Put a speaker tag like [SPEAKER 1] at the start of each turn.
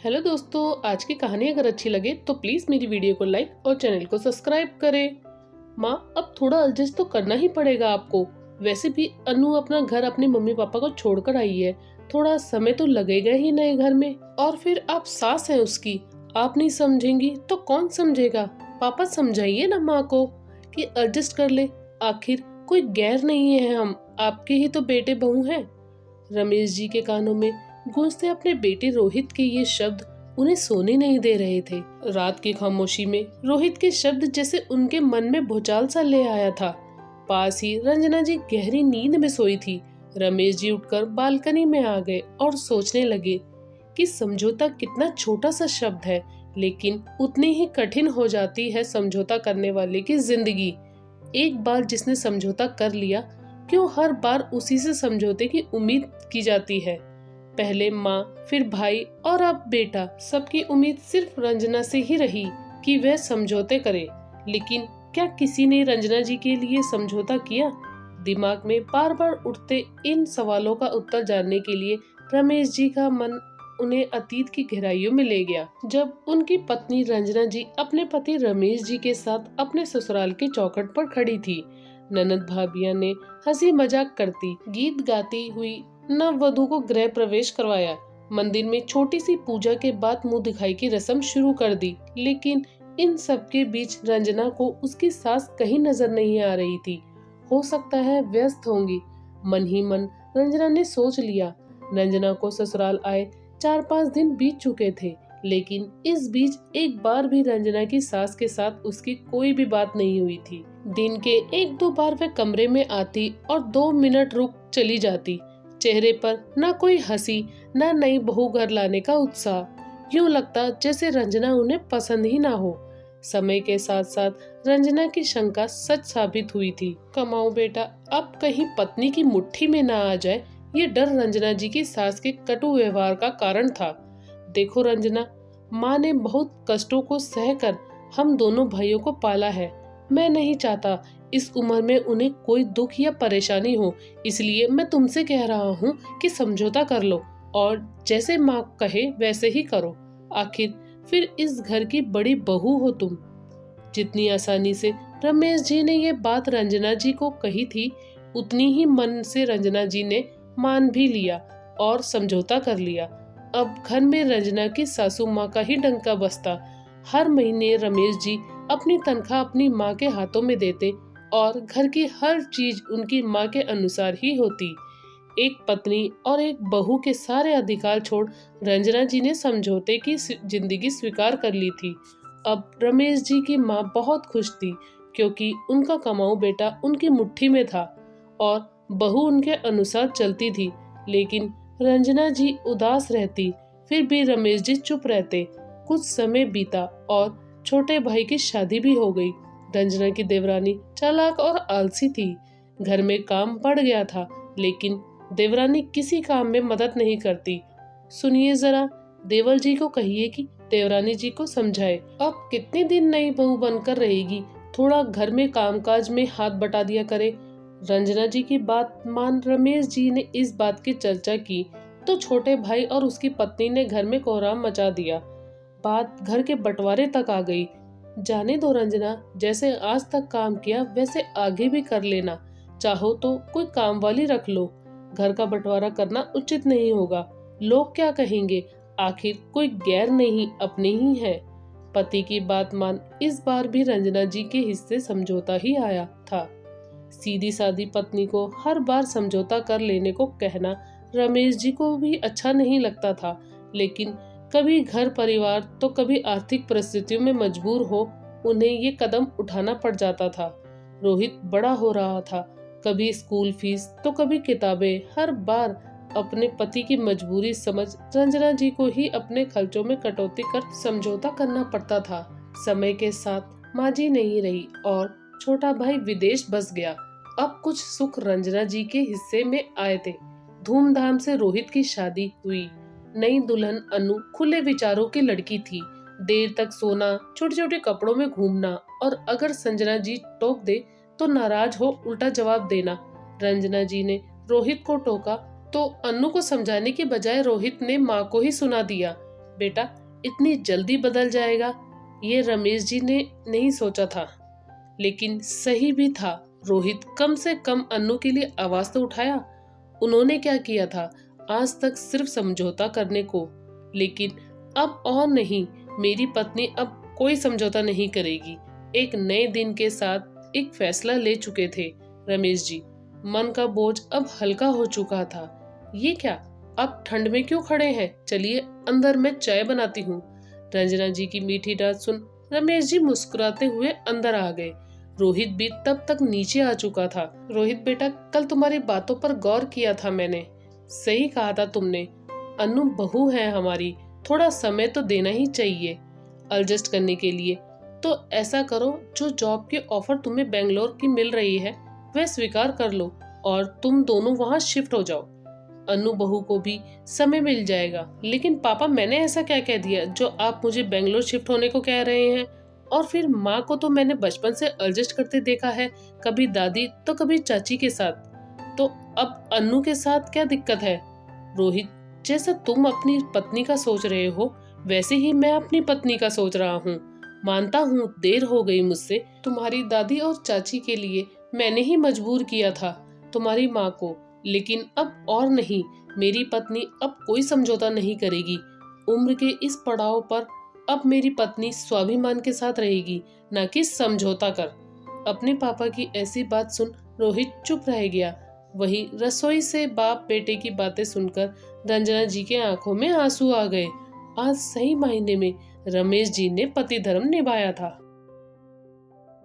[SPEAKER 1] Hello दोस्तों, आज की कहानी अगर अच्छी लगे तो प्लीज मेरी वीडियो को लाइक और चैनल को सब्सक्राइब करें। माँ, अब थोड़ा एडजस्ट तो करना ही पड़ेगा आपको। वैसे भी अनु अपना घर अपने मम्मी पापा को छोड़कर आई है, थोड़ा समय तो लगेगा ही नए घर में। और फिर आप सास हैं उसकी, आप नहीं समझेंगी तो कौन समझेगा। पापा समझाइए ना माँ को कि एडजस्ट कर ले, आखिर कोई गैर नहीं है, हम आपके ही तो बेटे बहू हैं। रमेश जी के कानों में गूंजते अपने बेटे रोहित के ये शब्द उन्हें सोने नहीं दे रहे थे। रात की खामोशी में रोहित के शब्द जैसे उनके मन में भूचाल सा ले आया था। पास ही रंजना जी गहरी नींद में सोई थी। रमेश जी उठकर बालकनी में आ गए और सोचने लगे कि समझौता कितना छोटा सा शब्द है, लेकिन उतनी ही कठिन हो जाती है समझौता करने वाले की जिंदगी। एक बार जिसने समझौता कर लिया, क्यों हर बार उसी से समझौते की उम्मीद की जाती है। पहले माँ, फिर भाई और अब बेटा, सबकी उम्मीद सिर्फ रंजना से ही रही कि वह समझौते करे। लेकिन क्या किसी ने रंजना जी के लिए समझौता किया? दिमाग में बार बार उठते इन सवालों का उत्तर जानने के लिए रमेश जी का मन उन्हें अतीत की गहराइयों में ले गया, जब उनकी पत्नी रंजना जी अपने पति रमेश जी के साथ अपने ससुराल के चौखट पर खड़ी थी। ननद भाभियां ने हंसी मजाक करती, गीत गाती हुई नववधु को गृह प्रवेश करवाया। मंदिर में छोटी सी पूजा के बाद मुंह दिखाई की रस्म शुरू कर दी। लेकिन इन सब के बीच रंजना को उसकी सास कहीं नजर नहीं आ रही थी। हो सकता है व्यस्त होंगी, मन ही मन रंजना ने सोच लिया। रंजना को ससुराल आए 4-5 दिन बीत चुके थे, लेकिन इस बीच एक बार भी रंजना की सास के साथ उसकी कोई भी बात नहीं हुई थी। दिन के 1-2 बार वह कमरे में आती और 2 मिनट रुक चली जाती। चेहरे पर न कोई हंसी, न नई बहू घर लाने का उत्साह। यूं लगता जैसे रंजना उन्हें पसंद ही ना हो। समय के साथ साथ रंजना की शंका सच साबित हुई थी। कमाओ बेटा, अब कहीं पत्नी की मुट्ठी में ना आ जाए, ये डर रंजना जी की सास के कटु व्यवहार का कारण था। देखो रंजना, माँ ने बहुत कष्टों को सहकर हम दोनों भाइयों को पाला है। मैं नहीं चाहता इस उम्र में उन्हें कोई दुख या परेशानी हो, इसलिए मैं तुमसे कह रहा हूँ कि समझौता कर लो और जैसे माँ कहे वैसे ही करो। आखिर फिर इस घर की बड़ी बहू हो तुम। जितनी आसानी से रमेश जी ने ये बात रंजना जी को कही थी, उतनी ही मन से रंजना जी ने मान भी लिया और समझौता कर लिया। अब घर में रंजना की सासू माँ का ही डंका बजता। हर महीने रमेश जी अपनी तनख्वाह अपनी माँ के हाथों में देते और घर की हर चीज उनकी माँ के अनुसार ही होती। एक पत्नी और एक बहू के सारे अधिकार छोड़ रंजना जी ने समझौते की जिंदगी स्वीकार कर ली थी। अब रमेश जी की माँ बहुत खुश थी, क्योंकि उनका कमाऊ बेटा उनकी मुट्ठी में था और बहू उनके अनुसार चलती थी। लेकिन रंजना जी उदास रहती, फिर भी रमेश जी चुप रहते। कुछ समय बीता और छोटे भाई की शादी भी हो गई। रंजना की देवरानी चालाक और आलसी थी। घर में काम बढ़ गया था, लेकिन देवरानी किसी काम में मदद नहीं करती। सुनिए जरा, देवर जी को कहिए कि देवरानी जी को समझाए। अब कितने दिन नई बहू बनकर रहेगी, थोड़ा घर में कामकाज में हाथ बटा दिया करे। रंजना जी की बात मान रमेश जी ने इस बात की चर्चा की तो छोटे भाई और उसकी पत्नी ने घर में कोहराम मचा दिया। बात घर के बंटवारे तक आ गई। जाने दो रंजना, जैसे आज तक काम किया वैसे आगे भी कर लेना। चाहो तो कोई काम वाली रख लो। घर का बंटवारा करना उचित नहीं होगा। लोग क्या कहेंगे, आखिर कोई गैर नहीं, अपने ही है। पति की बात मान इस बार भी रंजना जी के हिस्से समझौता ही आया था। सीधी सादी पत्नी को हर बार समझौता कर लेने को कहना रमेश जी को भी अच्छा नहीं लगता था, लेकिन कभी घर परिवार तो कभी आर्थिक परिस्थितियों में मजबूर हो उन्हें ये कदम उठाना पड़ जाता था। रोहित बड़ा हो रहा था, कभी स्कूल फीस तो कभी किताबें। हर बार अपने पति की मजबूरी समझ रंजना जी को ही अपने खर्चों में कटौती कर समझौता करना पड़ता था। समय के साथ माँ जी नहीं रही और छोटा भाई विदेश बस गया। अब कुछ सुख रंजना जी के हिस्से में आए थे। धूमधाम से रोहित की शादी हुई। नई दुल्हन अनु खुले विचारों की लड़की थी। देर तक सोना, छोटे छोटे कपड़ों में घूमना और अगर संजना जी टोक दे तो नाराज हो उल्टा जवाब देना। रंजना जी ने रोहित को टोका तो अनु को समझाने के बजाय रोहित ने माँ को ही सुना दिया। बेटा इतनी जल्दी बदल जाएगा ये रमेश जी ने नहीं सोचा था, लेकिन सही भी था। रोहित कम से कम अन्नू के लिए आवाज तो उठाया। उन्होंने क्या किया था आज तक, सिर्फ समझौता करने को, लेकिन अब और नहीं। मेरी पत्नी अब कोई समझौता नहीं करेगी। एक नए दिन के साथ एक फैसला ले चुके थे रमेश जी। मन का बोझ अब हल्का हो चुका था। ये क्या, अब ठंड में क्यों खड़े हैं? चलिए अंदर मैं चाय बनाती हूँ। रंजना जी की मीठी डांट सुन रमेश जी मुस्कुराते हुए अंदर आ गए। रोहित भी तब तक नीचे आ चुका था। रोहित बेटा, कल तुम्हारी बातों पर गौर किया था मैंने। सही कहा था तुमने। अनु बहू है हमारी, थोड़ा समय तो देना ही चाहिए एडजस्ट करने के लिए। तो ऐसा करो, जो जॉब के ऑफर तुम्हें बेंगलोर की मिल रही है वह स्वीकार कर लो और तुम दोनों वहाँ शिफ्ट हो जाओ। अनु बहू को भी समय मिल जाएगा। लेकिन पापा, मैंने ऐसा क्या कह दिया जो आप मुझे बेंगलोर शिफ्ट होने को कह रहे हैं? और फिर माँ को तो मैंने बचपन से एडजस्ट करते देखा है, कभी दादी तो कभी चाची के साथ। तो अब अनु के साथ क्या दिक्कत है? रोहित, जैसा तुम अपनी पत्नी का सोच रहे हो वैसे ही मैं अपनी पत्नी का सोच रहा हूँ। मानता हूँ देर हो गई मुझसे। तुम्हारी दादी और चाची के लिए मैंने ही मजबूर किया था तुम्हारी माँ को, लेकिन अब और नहीं। मेरी पत्नी अब कोई समझौता नहीं करेगी। उम्र के इस पड़ाव पर अब मेरी पत्नी स्वाभिमान के साथ रहेगी, न कि समझौता कर। अपने पापा की ऐसी बात सुन रोहित चुप रह गया। वहीं रसोई से बाप बेटे की बातें सुनकर रंजना जी के आंखों में आंसू आ गए। आज सही मायने में रमेश जी ने पति धर्म निभाया था।